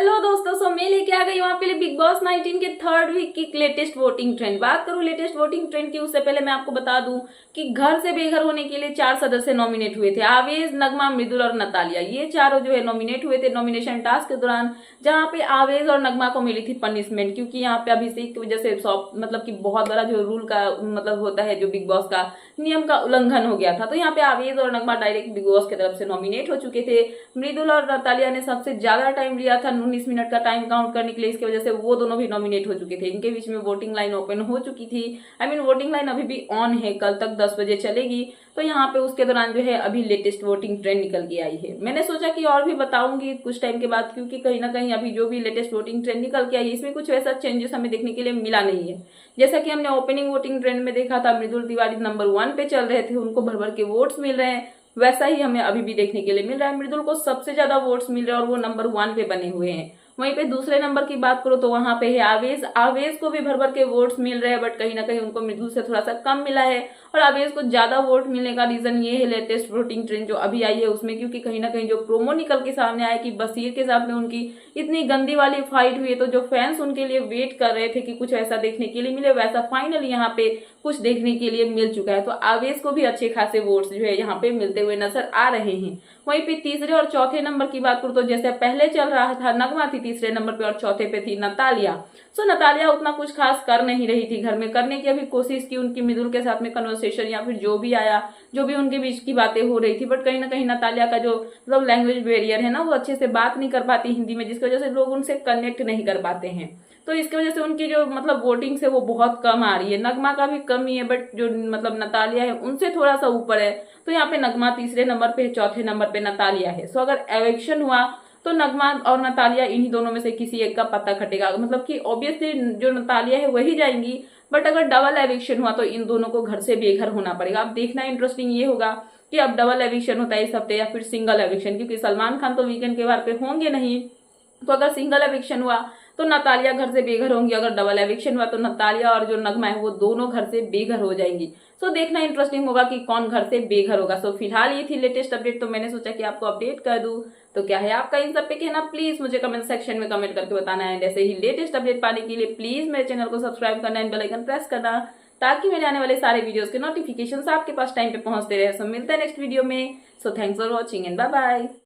Hello दोस्तों, सो मैं लेके आ गई वहां पे बिग बॉस 19 के थर्ड वीक की लेटेस्ट वोटिंग ट्रेंड। बात करूं लेटेस्ट वोटिंग ट्रेंड की, उससे पहले मैं आपको बता दूं कि घर से बेघर होने के लिए 4 सदस्य नॉमिनेट हुए थे। आवेज, नगमा, मृदुल और नतालिया, ये चारों जो है नॉमिनेट हुए थे नॉमिनेशन टास्क के दौरान, जहां पे आवेज और नगमा को मिली थी पनिशमेंट, क्योंकि यहाँ पे अभिषेक की वजह से मतलब कि बहुत बड़ा जो रूल का मतलब होता है, जो बिग बॉस का नियम का उल्लंघन हो गया था। तो यहाँ पे आवेज और नगमा डायरेक्ट बिग बॉस की तरफ से नॉमिनेट हो चुके थे। मृदुल और नतालिया ने सबसे ज्यादा टाइम लिया था 19 मिनट का टाइम काउंट करने के लिए, इसकी वजह से वो दोनों भी नॉमिनेट हो चुके थे। इनके बीच में वोटिंग लाइन ओपन हो चुकी थी। वोटिंग लाइन अभी भी ऑन है, कल तक 10 बजे चलेगी। तो यहाँ पे उसके दौरान जो है अभी लेटेस्ट वोटिंग ट्रेंड निकल के आई है। मैंने सोचा कि और भी बताऊंगी कुछ टाइम के बाद, क्योंकि कहीं ना कहीं अभी जो भी लेटेस्ट वोटिंग ट्रेंड निकल के आई है, इसमें कुछ वैसा चेंजेस हमें देखने के लिए मिला नहीं है। जैसा कि हमने ओपनिंग वोटिंग ट्रेंड में देखा था, मृदुल तिवारी नंबर 1 पे चल रहे थे, उनको भर भर के वोट्स मिल रहे हैं, वैसा ही हमें अभी भी देखने के लिए मिल रहा है। मृदुल को सबसे ज्यादा वोट्स मिल रहे हैं और वो नंबर 1 पे बने हुए हैं। वहीं पे दूसरे नंबर की बात करो तो वहां पे है आवेज। आवेज को भी भर भर के वोट्स मिल रहे हैं, बट कहीं ना कहीं उनको मृदुल से थोड़ा सा कम मिला है। और आवेज को ज्यादा वोट मिलने का रीजन ये है लेटेस्ट वोटिंग ट्रेंड जो अभी आई है उसमें, क्योंकि कहीं ना कहीं जो प्रोमो निकल के सामने आया कि बसीर के साथ में उनकी इतनी गंदी वाली फाइट हुई है, तो जो फैंस उनके लिए वेट कर रहे थे कि कुछ ऐसा देखने के लिए मिले, वैसा फाइनली यहाँ पे कुछ देखने के लिए मिल चुका है। तो आवेज को भी अच्छे खासे वोट्स जो है यहाँ पे मिलते हुए नजर आ रहे हैं। वहीं पे तीसरे और चौथे नंबर की बात करूं तो जैसे पहले चल रहा था, नगमा थी तीसरे नंबर पे और चौथे पे थी नतालिया। सो नतालिया उतना कुछ खास कर नहीं रही थी, घर में करने की अभी कोशिश की उनकी मृदुल के साथ में कन्वर्सेशन या फिर जो भी आया, जो भी उनके बीच की बातें हो रही थी, बट कहीं ना कहीं नतालिया का जो मतलब लैंग्वेज बैरियर है ना, वो अच्छे से बात नहीं कर पाती हिंदी में, जिसकी वजह से लोग उनसे कनेक्ट नहीं कर पाते हैं। तो इसकी वजह से उनकी जो मतलब वोटिंग से वो बहुत कम आ रही है। नगमा का भी कम ही है, बट जो मतलब नतालिया है उनसे थोड़ा सा ऊपर है। तो यहाँ पे नगमा तीसरे नंबर पे, चौथे नंबर पे नतालिया है। सो अगर इलेक्शन हुआ तो नगमा और नतालिया इन्हीं दोनों में से किसी एक का पता कटेगा, मतलब कि ऑब्वियसली जो नतालिया है वही जाएंगी। बट अगर डबल एविक्शन हुआ तो इन दोनों को घर से बेघर होना पड़ेगा। अब देखना इंटरेस्टिंग ये होगा कि अब डबल एविक्शन होता है इस हफ्ते या फिर सिंगल एविक्शन, क्योंकि सलमान खान तो वीकेंड के बार पे होंगे नहीं। तो अगर सिंगल एविक्शन हुआ तो नतालिया घर से बेघर होंगी, अगर डबल एविक्शन हुआ तो नतालिया और जो नगमा है वो दोनों घर से बेघर हो जाएंगी। सो देखना इंटरेस्टिंग होगा कि कौन घर से बेघर होगा। सो फिलहाल ये थी लेटेस्ट अपडेट, तो मैंने सोचा कि आपको अपडेट कर दूं। तो क्या है आपका इन सब पे कहना, प्लीज मुझे कमेंट सेक्शन में कमेंट करके बताना है। ऐसे ही लेटेस्ट अपडेट पाने के लिए प्लीज मेरे चैनल को सब्सक्राइब करना एंड बेल आइकन प्रेस करना, ताकि मेरे आने वाले सारे वीडियोस के नोटिफिकेशन आपके पास टाइम पे पहुंचते रहे। सो मिलते हैं नेक्स्ट वीडियो में। So thanks for watching and bye bye.